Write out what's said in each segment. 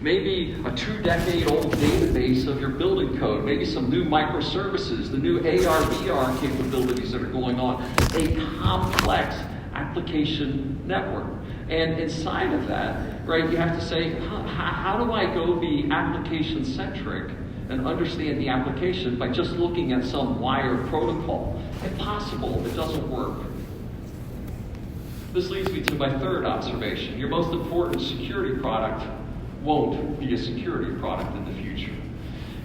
maybe a 2-decade-old database of your building code, maybe some new microservices, the new AR/VR capabilities that are going on, a complex application network. And inside of that, right, you have to say, how do I go be application-centric and understand the application by just looking at some wired protocol? Impossible. It doesn't work. This leads me to my third observation. Your most important security product won't be a security product in the future.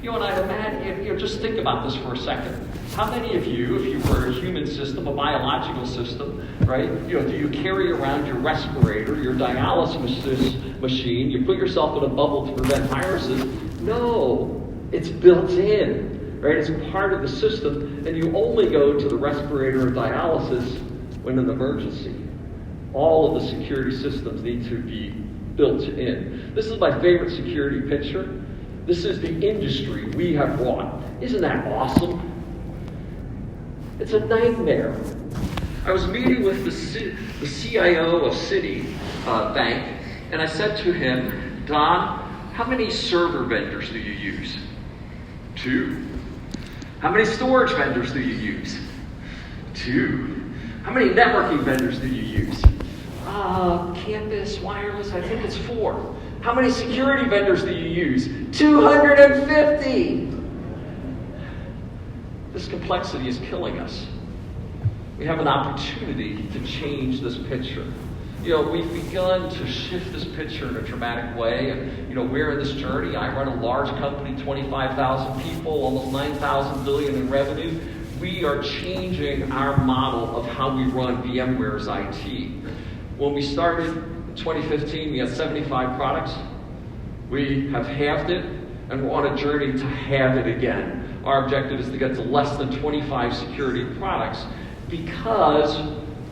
And I'd imagine, just think about this for a second. How many of you, if you were a human system, a biological system, right, do you carry around your respirator, your dialysis machine, you put yourself in a bubble to prevent viruses? No, it's built in, right? It's part of the system, and you only go to the respirator or dialysis when an emergency. All of the security systems need to be built in. This is my favorite security picture. This is the industry we have brought. Isn't that awesome? It's a nightmare. I was meeting with the CIO of Citibank, and I said to him, Don, how many server vendors do you use? 2. How many storage vendors do you use? 2. How many networking vendors do you use? Campus, wireless, I think it's 4. How many security vendors do you use? 250! This complexity is killing us. We have an opportunity to change this picture. We've begun to shift this picture in a dramatic way. And, we're in this journey. I run a large company, 25,000 people, almost 9,000 billion in revenue. We are changing our model of how we run VMware's IT. When we started in 2015, we had 75 products. We have halved it, and we're on a journey to halve it again. Our objective is to get to less than 25 security products because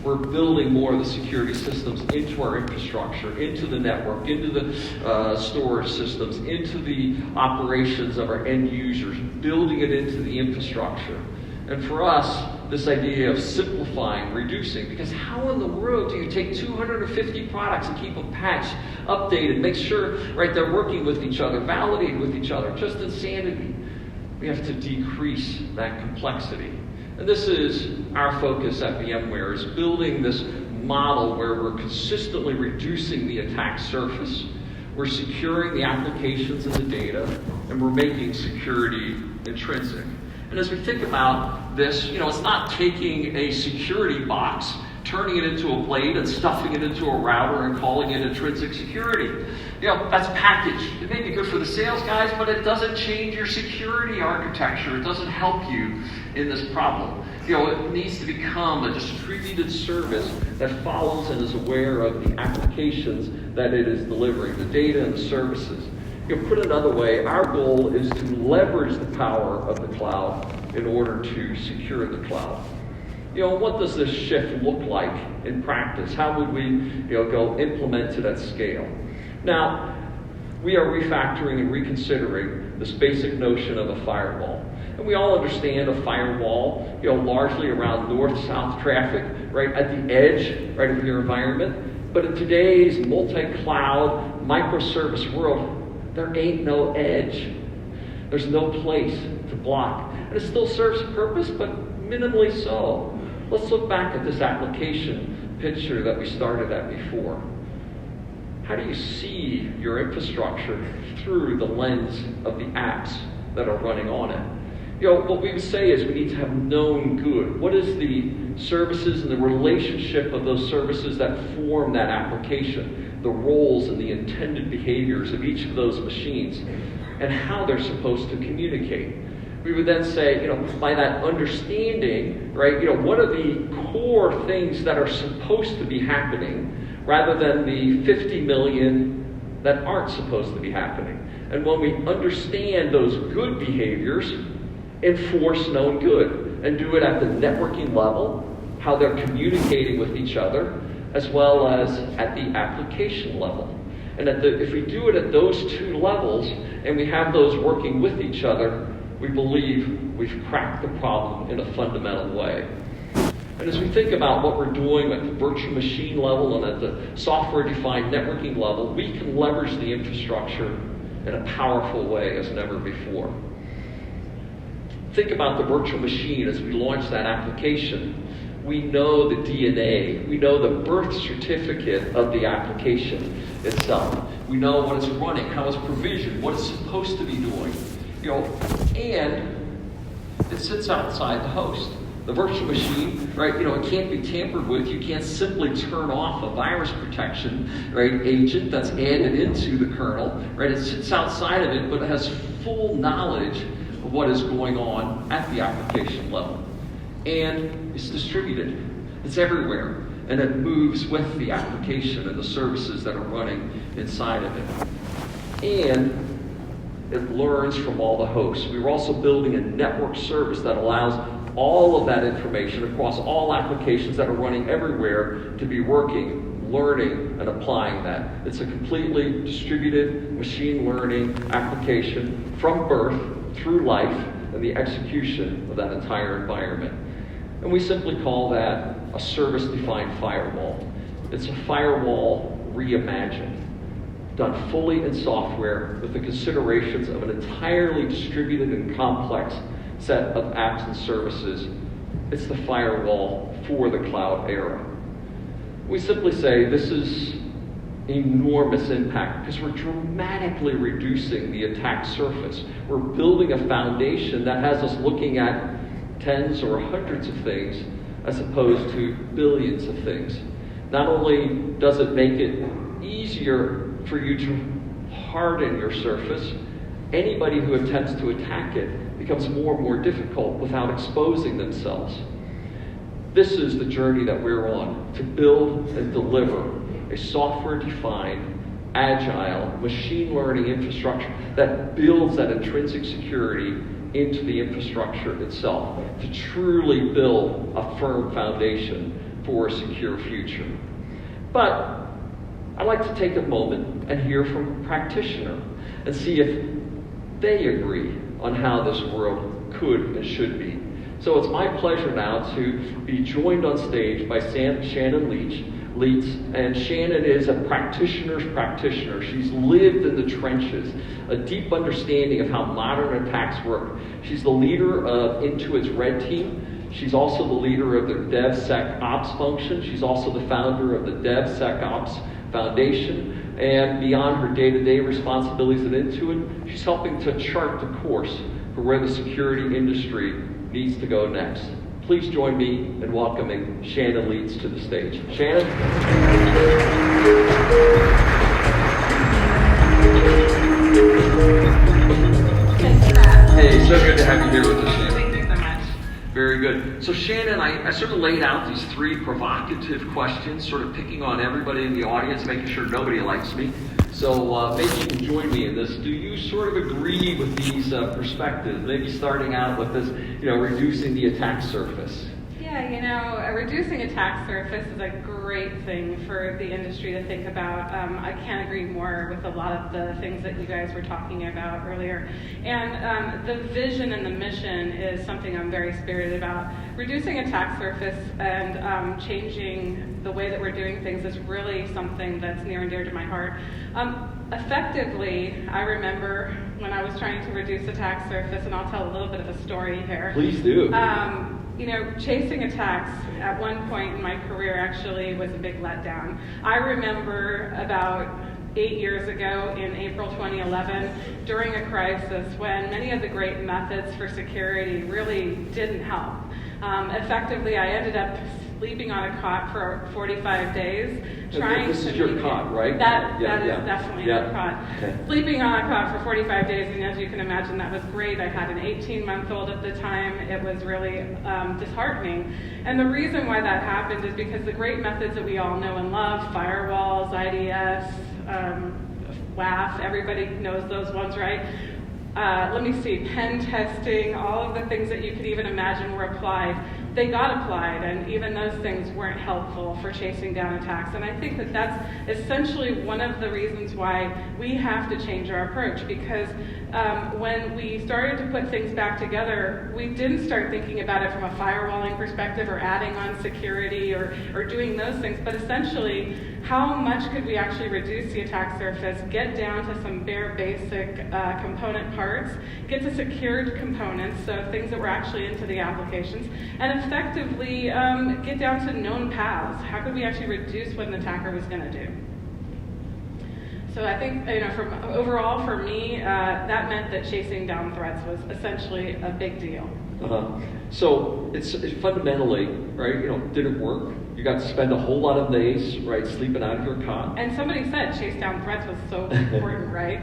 we're building more of the security systems into our infrastructure, into the network, into the storage systems, into the operations of our end users, building it into the infrastructure. And for us, this idea of simplifying, reducing, because how in the world do you take 250 products and keep them patched, updated, make sure, right, they're working with each other, validated with each other? Just insanity. We have to decrease that complexity. And this is our focus at VMware, is building this model where we're consistently reducing the attack surface, we're securing the applications and the data, and we're making security intrinsic. And as we think about this, it's not taking a security box, turning it into a blade and stuffing it into a router and calling it intrinsic security. That's packaged. It may be good for the sales guys, but it doesn't change your security architecture. It doesn't help you in this problem. It needs to become a distributed service that follows and is aware of the applications that it is delivering, the data and the services. Put another way, our goal is to leverage the power of the cloud in order to secure the cloud. What does this shift look like in practice? How would we, go implement it at scale? Now, we are refactoring and reconsidering this basic notion of a firewall. And we all understand a firewall, largely around north-south traffic, right at the edge, right of your environment. But in today's multi-cloud, microservice world, there ain't no edge. There's no place to block. And it still serves a purpose, but minimally so. Let's look back at this application picture that we started at before. How do you see your infrastructure through the lens of the apps that are running on it? What we would say is we need to have known good. What is the services and the relationship of those services that form that application, the roles and the intended behaviors of each of those machines, and how they're supposed to communicate? We would then say, by that understanding, right, what are the core things that are supposed to be happening rather than the 50 million that aren't supposed to be happening? And when we understand those good behaviors, enforce known good and do it at the networking level, how they're communicating with each other, as well as at the application level. And if we do it at those two levels and we have those working with each other, we believe we've cracked the problem in a fundamental way. And as we think about what we're doing at the virtual machine level and at the software-defined networking level, we can leverage the infrastructure in a powerful way as never before. Think about the virtual machine as we launch that application. We know the DNA, we know the birth certificate of the application itself. We know what it's running, how it's provisioned, what it's supposed to be doing. And it sits outside the host. The virtual machine, right, it can't be tampered with. You can't simply turn off a virus protection, right, agent that's added into the kernel, right? It sits outside of it, but it has full knowledge of what is going on at the application level. And it's distributed. It's everywhere. And it moves with the application and the services that are running inside of it. And it learns from all the hosts. We were also building a network service that allows all of that information across all applications that are running everywhere to be working, learning, and applying that. It's a completely distributed machine learning application from birth through life and the execution of that entire environment. And we simply call that a service-defined firewall. It's a firewall reimagined, done fully in software with the considerations of an entirely distributed and complex set of apps and services. It's the firewall for the cloud era. We simply say this is enormous impact because we're dramatically reducing the attack surface. We're building a foundation that has us looking at tens or hundreds of things as opposed to billions of things. Not only does it make it easier for you to harden your surface, anybody who attempts to attack it becomes more and more difficult without exposing themselves. This is the journey that we're on, to build and deliver a software-defined, agile, machine learning infrastructure that builds that intrinsic security into the infrastructure itself, to truly build a firm foundation for a secure future. But I'd like to take a moment and hear from a practitioner and see if they agree on how this world could and should be. So it's my pleasure now to be joined on stage by Shannon Lietz, and Shannon is a practitioner's practitioner. She's lived in the trenches, a deep understanding of how modern attacks work. She's the leader of Intuit's Red Team. She's also the leader of their DevSecOps function. She's also the founder of the DevSecOps Foundation. And beyond her day-to-day responsibilities at Intuit, she's helping to chart the course for where the security industry needs to go next. Please join me in welcoming Shannon Lietz to the stage. Shannon? Hey, so good to have you here with us, Shannon. Thank you so much. Very good. So Shannon, I sort of laid out these three provocative questions, sort of picking on everybody in the audience, making sure nobody likes me. So maybe you can join me in this. Do you sort of agree with these perspectives? Maybe starting out with this, reducing the attack surface. Yeah, reducing attack surface is a great thing for the industry to think about. I can't agree more with a lot of the things that you guys were talking about earlier. And the vision and the mission is something I'm very spirited about. Reducing attack surface and changing the way that we're doing things is really something that's near and dear to my heart. Effectively, I remember when I was trying to reduce attack surface, and I'll tell a little bit of a story here. Please do. Chasing attacks at one point in my career actually was a big letdown. I remember about 8 years ago in April 2011, during a crisis when many of the great methods for security really didn't help. Effectively, I ended up sleeping on a cot for 45 days. This is your cot, right? That is definitely my cot. Okay. Sleeping on a cot for 45 days, and as you can imagine, that was great. I had an 18-month-old at the time. It was really disheartening. And the reason why that happened is because the great methods that we all know and love, firewalls, IDS, WAF, everybody knows those ones, right? Let me see, pen testing, all of the things that you could even imagine were applied. They got applied, and even those things weren't helpful for chasing down attacks. And I think that that's essentially one of the reasons why we have to change our approach, because when we started to put things back together, we didn't start thinking about it from a firewalling perspective or adding on security or doing those things, but essentially, how much could we actually reduce the attack surface, get down to some bare basic component parts, get to secured components, so things that were actually into the applications, and effectively get down to known paths. How could we actually reduce what an attacker was going to do? So I think, overall for me, that meant that chasing down threats was essentially a big deal. So it's fundamentally, right, did it work? You got to spend a whole lot of days, right, sleeping out of your cot. And somebody said chase down threats was so important, right?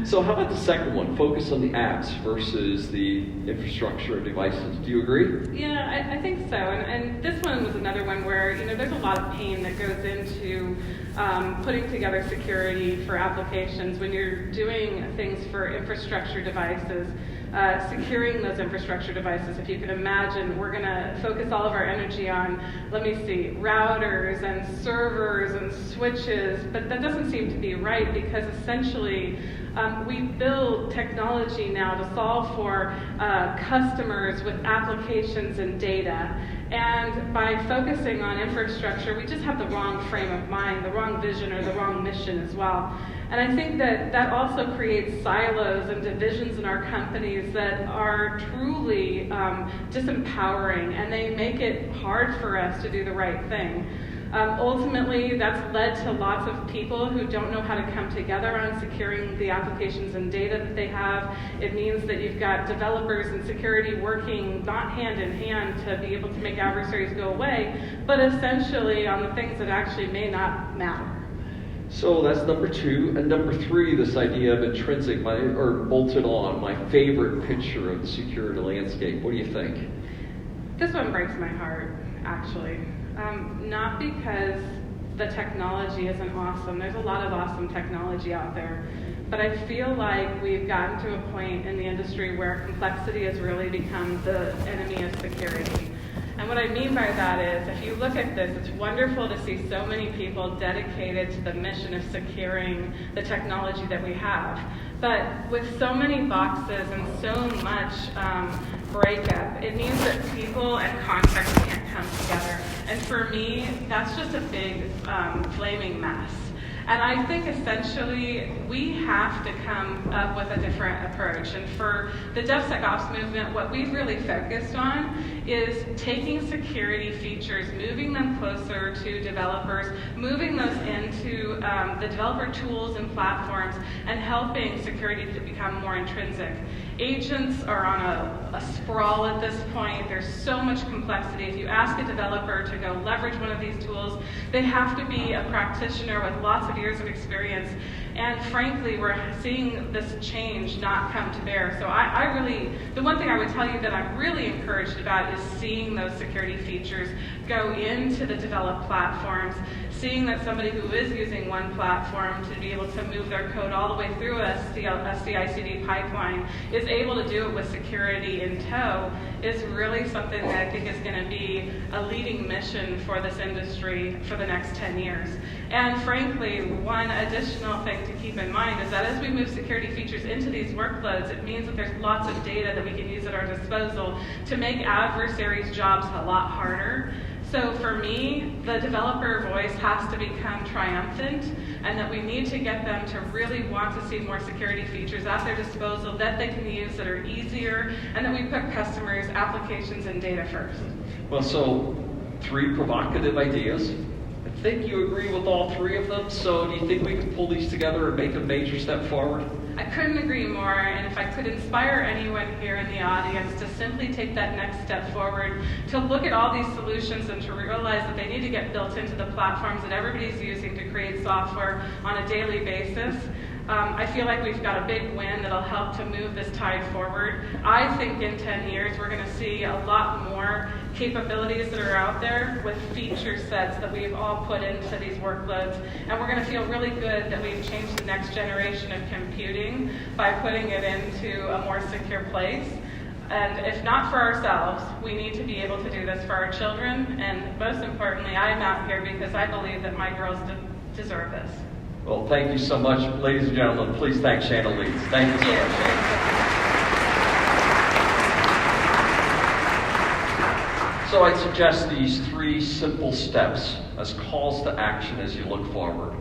So how about the second one, focus on the apps versus the infrastructure and devices? Do you agree? Yeah, I think so. And this one was another one where, there's a lot of pain that goes into putting together security for applications. When you're doing things for infrastructure devices, securing those infrastructure devices, if you can imagine, we're going to focus all of our energy on, routers and servers and switches, but that doesn't seem to be right, because essentially we build technology now to solve for customers with applications and data. And by focusing on infrastructure, we just have the wrong frame of mind, the wrong vision, or the wrong mission as well. And I think that also creates silos and divisions in our companies that are truly disempowering, and they make it hard for us to do the right thing. Ultimately, that's led to lots of people who don't know how to come together on securing the applications and data that they have. It means that you've got developers and security working not hand in hand to be able to make adversaries go away, but essentially on the things that actually may not matter. So that's number 2. And number 3, this idea of intrinsic, or bolted on, my favorite picture of the security landscape. What do you think? This one breaks my heart, actually. Not because the technology isn't awesome. There's a lot of awesome technology out there. But I feel like we've gotten to a point in the industry where complexity has really become the enemy of security. And what I mean by that is, if you look at this, it's wonderful to see so many people dedicated to the mission of securing the technology that we have. But with so many boxes and so much breakup, it means that people and contracts can't come together. And for me, that's just a big flaming mess. And I think essentially we have to come up with a different approach. And for the DevSecOps movement, what we've really focused on is taking security features, moving them closer to developers, moving those into the developer tools and platforms, and helping security to become more intrinsic. Agents are on a sprawl at this point. There's so much complexity. If you ask a developer to go leverage one of these tools, they have to be a practitioner with lots of years of experience. And frankly, we're seeing this change not come to bear. So the one thing I would tell you that I'm really encouraged about is seeing those security features go into the developed platforms, seeing that somebody who is using one platform to be able to move their code all the way through a CI/CD pipeline is able to do it with security in tow is really something that I think is going to be a leading mission for this industry for the next 10 years. And frankly, one additional thing to keep in mind is that as we move security features into these workloads, it means that there's lots of data that we can use at our disposal to make adversaries' jobs a lot harder. So for me, the developer voice has to become triumphant, and that we need to get them to really want to see more security features at their disposal that they can use that are easier, and that we put customers, applications, and data first. Well, so 3 provocative ideas. I think you agree with all 3 of them, so do you think we can pull these together and make a major step forward? I couldn't agree more, and if I could inspire anyone here in the audience to simply take that next step forward, to look at all these solutions and to realize that they need to get built into the platforms that everybody's using to create software on a daily basis, I feel like we've got a big win that'll help to move this tide forward. I think in 10 years we're going to see a lot more capabilities that are out there with feature sets that we've all put into these workloads, and we're going to feel really good that we've changed the next generation of computing by putting it into a more secure place. And if not for ourselves, we need to be able to do this for our children, and most importantly, I'm out here because I believe that my girls deserve this. Well, thank you so much. Ladies and gentlemen, please thank Shannon Lietz. Thank you so much. So So I'd suggest these 3 simple steps as calls to action as you look forward.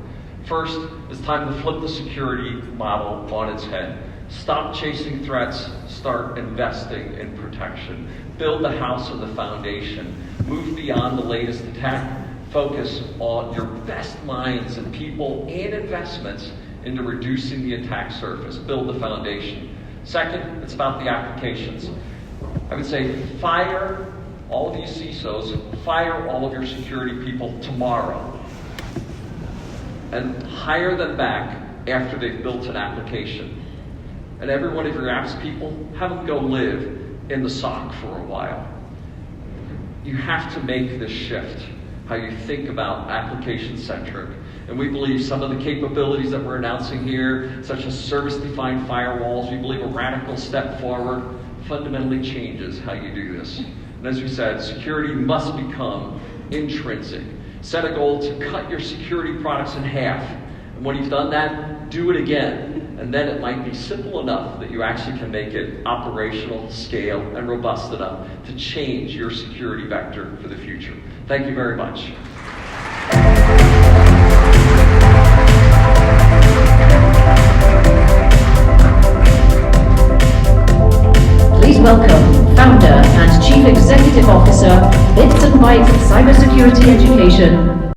First, it's time to flip the security model on its head. Stop chasing threats, start investing in protection. Build the house on the foundation. Move beyond the latest attack. Focus on your best minds and people and investments into reducing the attack surface. Build the foundation. Second, it's about the applications. I would say fire all of you CISOs, fire all of your security people tomorrow and hire them back after they've built an application. And every one of your apps people, have them go live in the SOC for a while. You have to make this shift, how you think about application-centric. And we believe some of the capabilities that we're announcing here, such as service-defined firewalls, we believe a radical step forward fundamentally changes how you do this. And as we said, security must become intrinsic. Set a goal to cut your security products in half. And when you've done that, do it again. And then it might be simple enough that you actually can make it operational, scale, and robust enough to change your security vector for the future. Thank you very much. Please welcome Founder and Chief Executive Officer, Bits and Bytes Cybersecurity Education,